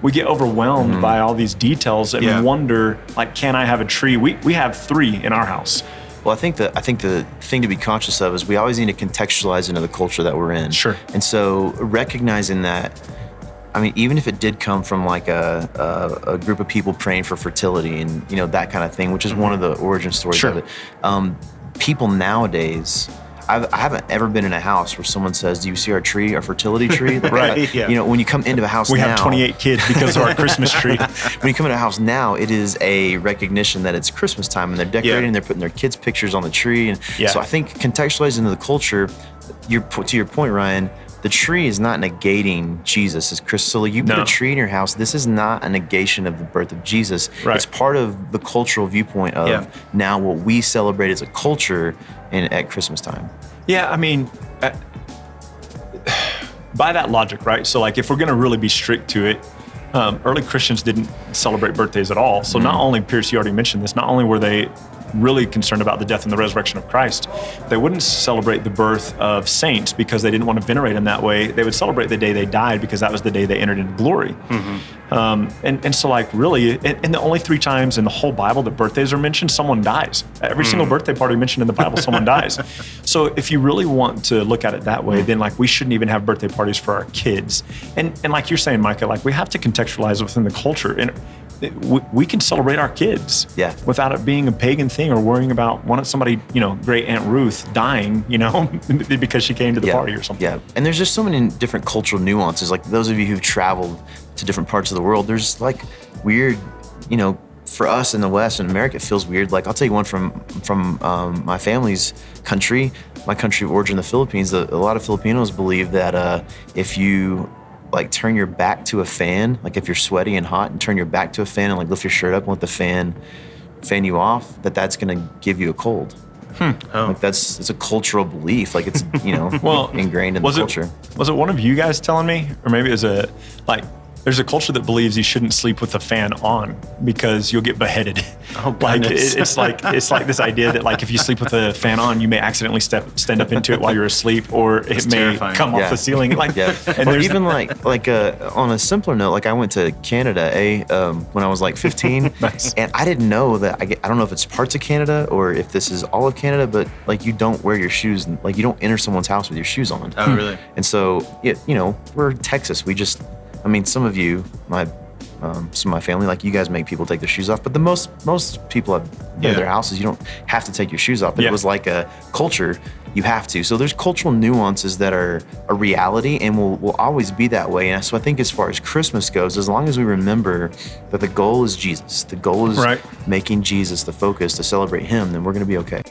we get overwhelmed by all these details and wonder, like, can I have a tree? We have 3 in our house. Well, I think the thing to be conscious of is we always need to contextualize into the culture that we're in. Sure. And so recognizing that, I mean, even if it did come from like a group of people praying for fertility and, you know, that kind of thing, which is one of the origin stories of it. People nowadays, I haven't ever been in a house where someone says, "Do you see our tree, our fertility tree?" Like, you know, when you come into a house we now, have 28 kids because of our Christmas tree. When you come into a house now, it is a recognition that it's Christmas time and they're decorating, they're putting their kids' pictures on the tree. And so I think contextualizing into the culture, to your point, Ryan, the tree is not negating Jesus as Christ. So you put a tree in your house, this is not a negation of the birth of Jesus. It's part of the cultural viewpoint of now what we celebrate as a culture at Christmas time. Yeah, I mean, by that logic, right? So like if we're gonna really be strict to it, early Christians didn't celebrate birthdays at all. So not only, Pierce, you already mentioned this, not only were they really concerned about the death and the resurrection of Christ, they wouldn't celebrate the birth of saints because they didn't want to venerate them that way. They would celebrate the day they died because that was the day they entered into glory. And so like really, and the only 3 times in the whole Bible that birthdays are mentioned, someone dies. Every single birthday party mentioned in the Bible, someone dies. So if you really want to look at it that way, then like we shouldn't even have birthday parties for our kids. And like you're saying, Micah, like we have to contextualize within the culture. And we can celebrate our kids without it being a pagan thing or worrying about somebody, you know, great Aunt Ruth dying, you know, because she came to the party or something. Yeah, and there's just so many different cultural nuances. Like those of you who've traveled to different parts of the world, there's like weird, you know, for us in the West, in America, it feels weird. Like I'll tell you one from my family's country, my country of origin, the Philippines. A lot of Filipinos believe that if you like turn your back to a fan, like if you're sweaty and hot and turn your back to a fan and like lift your shirt up and let the fan you off, that's gonna give you a cold. Like it's a cultural belief. Like it's, you know, ingrained in the culture. Was it one of you guys telling me, or maybe it was there's a culture that believes you shouldn't sleep with the fan on because you'll get beheaded. Oh, like it's like this idea that like if you sleep with the fan on, you may accidentally stand up into it while you're asleep, or it may come off the ceiling. Like, and or even like on a simpler note, like I went to Canada when I was like 15, and I didn't know that. I don't know if it's parts of Canada or if this is all of Canada, but like you don't wear your shoes, like you don't enter someone's house with your shoes on. Oh, really? And so you know, we're in Texas. I mean, some of you, some of my family, like you guys make people take their shoes off, but the most people have their houses, you don't have to take your shoes off. But it was like a culture, you have to. So there's cultural nuances that are a reality and will always be that way. And so I think as far as Christmas goes, as long as we remember that the goal is Jesus, the goal is making Jesus the focus to celebrate him, then we're going to be okay.